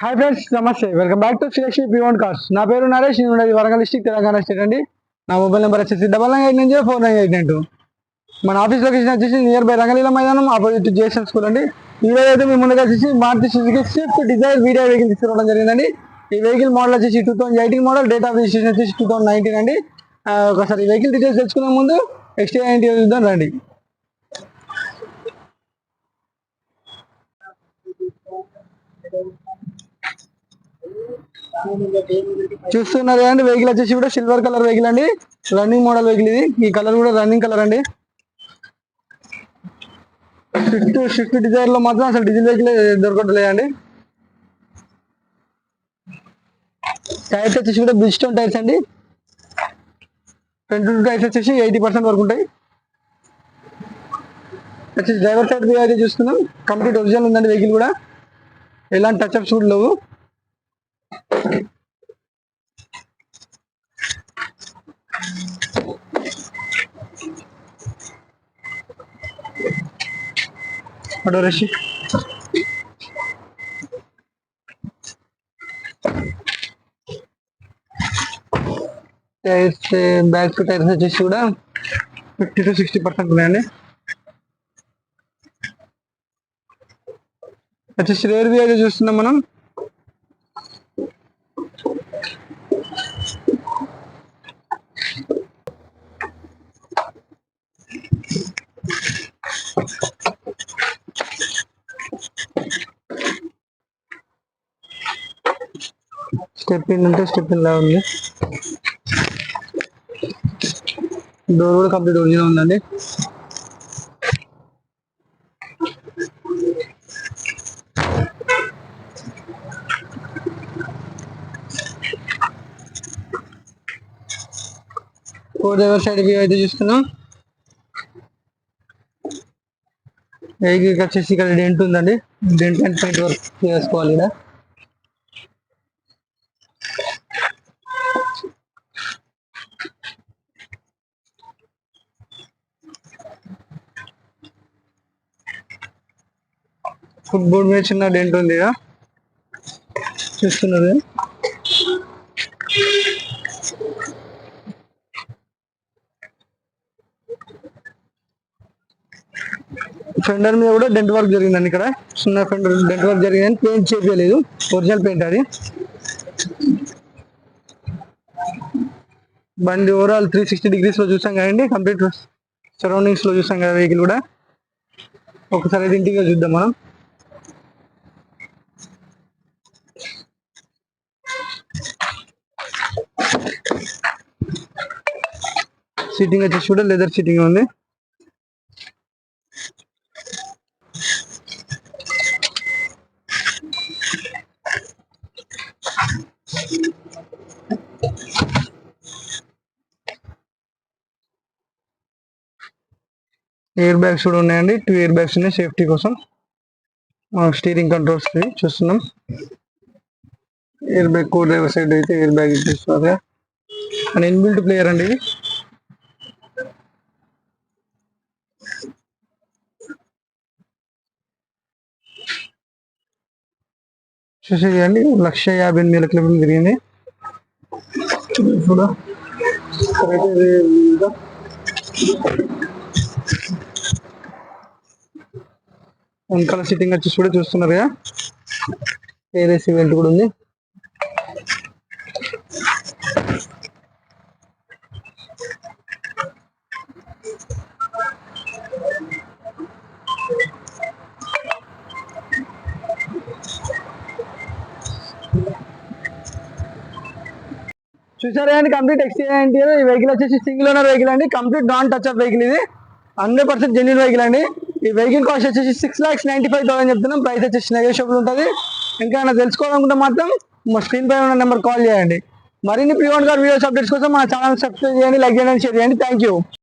Hi friends, నమస్తే. Welcome back to Srilakshmi beyond cars. నా పేరు నరేష్. నేను ఉన్నది వరంగల్ డిస్ట్రిక్ట్, తెలంగాణ స్టేట్ అండి. నా మొబైల్ నెంబర్ వచ్చేసి 9989049892. మన ఆఫీస్ లొకేషన్ వచ్చేసి నియర్ బై రంగలీల మైదానం, ఆపోజిట్ జేఎస్ఎం స్కూల్ అండి. ఈ రోజు అయితే మీ ముందుగా వచ్చేసి Maruti Suzuki Swift Dzire video vehicle తీసుకురావడం జరిగిందండి. ఈ వెహికల్ మోడల్ వచ్చేసి 2018 మోడల్, డేట్ ఆఫ్ రిజిస్ట్రేషన్ వచ్చేసి 2019 అండి. ఒకసారి ఈ వెహికల్ డీటెయిల్స్ తెలుసుకునే ముందు ఎక్స్టీరియర్ ఇంటీరియర్ చూద్దాం రండి. చూస్తున్నారు కదండి, వెహికల్ వచ్చేసి కూడా సిల్వర్ కలర్ వెహికల్ అండి. రన్నింగ్ మోడల్ వెహికల్ ఇది. ఈ కలర్ కూడా రన్నింగ్ కలర్ అండి. స్విఫ్ట్ డిజైర్ లో మాత్రం అసలు డీజిల్ వెహికల్ దొరకట్లేదండి. టైర్స్ వచ్చేసి కూడా బ్రిడ్జ్స్టోన్ టైర్స్ అండి. ఫ్రంట్ టైర్స్ వచ్చేసి 80% వరకు ఉంటాయి. వచ్చేసి డ్రైవర్ సైడ్ వ్యూ అయితే చూస్తున్నాం. కంప్లీట్ ఒరిజినల్ ఉందండి వెహికల్ కూడా, ఎలాంటి టచ్ అప్స్ కూడా లేవు. రషి టైర్స్, బ్యాక్ టైర్స్ వచ్చేసి కూడా 50 to 60% ఉన్నాయండి. వచ్చేసి రేర్ వ్యూ అయితే చూస్తున్నాం మనం. స్టెప్ ఇన్ అంటే స్టెప్ ఇన్ లా ఉంది. డోర్ కూడా కంప్లీట్ ఒరిజినల్ ఉందండి. డ్రైవర్ సైడ్ వ్యూ అయితే చూస్తున్నాం. వెహికల్ వచ్చేసి ఇక్కడ డెంట్ ఉందండి. డెంట్ అండ్ పెయింట్ వర్క్ చేసుకోవాలి ఇక్కడ. ఫుట్ బోర్డ్ మీద చిన్న డెంట్ ఉంది ఇక చూస్తున్నది. ఫెండర్ మీద కూడా డెంట్ వర్క్ జరిగిందండి. ఇక్కడ చిన్న ఫెండర్ డెంట్ వర్క్ జరిగిందని పెయింట్ చేయలేదు, ఒరిజినల్ పెయింట్ అది. బండి ఓవరాల్ 360 degrees లో చూసాం కదండి. కంప్లీట్ సరౌండింగ్స్ లో చూసాం కదా వెహికల్ కూడా. ఒకసారి అయితే ఇంటిగా చూద్దాం మనం. సీటింగ్ వచ్చేసి కూడా లెదర్ సీటింగ్ ఉంది. ఎయిర్ బ్యాగ్స్ కూడా ఉన్నాయండి. 2 ఎయిర్ బ్యాగ్స్ ఉన్నాయి సేఫ్టీ కోసం. స్టీరింగ్ కంట్రోల్స్ చూస్తున్నాం. ఎయిర్ బ్యాగ్, కో డ్రైవర్ సైడ్ అయితే ఎయిర్ బ్యాగ్ చూస్తున్నారు. అండ్ ఇన్బిల్ట్ ప్లేయర్ అండి ఇది. చూసేది అండి, 1,58,000 కిలోమీటర్లు తిరిగింది. కూడా వెనకాల సిట్టింగ్ వచ్చేసి కూడా చూస్తున్నారు కదా, ఎయిర్ ఏసీ వెంట్ కూడా ఉంది. చూసారా అండి, కంప్లీట్ ఎక్స్టీరియర్ ఇంటీరియర్. ఈ వెహికల్ వచ్చేసి సింగిల్ ఓనర్ వెహికల్ అండి. Complete non touch up vehicle ఇది. 100% జెన్యూన్ వెహికల్ అండి. ఈ వెహికల్ కాస్ట్ వచ్చేసి 6,95,000 చెప్తున్నాం. ప్రైస్ వచ్చేసి నెగోషియబుల్ ఉంటుంది. ఇంకా తెలుసుకోవాలనుకుంటే మాత్రం మా స్క్రీన్ పై ఉన్న నెంబర్ కాల్ చేయండి. మరిన్ని pre own car videos updates కోసం మా ఛానల్ సబ్స్క్రైబ్ చేయండి, లైక్ చేయండి, షేర్ చేయండి. Thank you.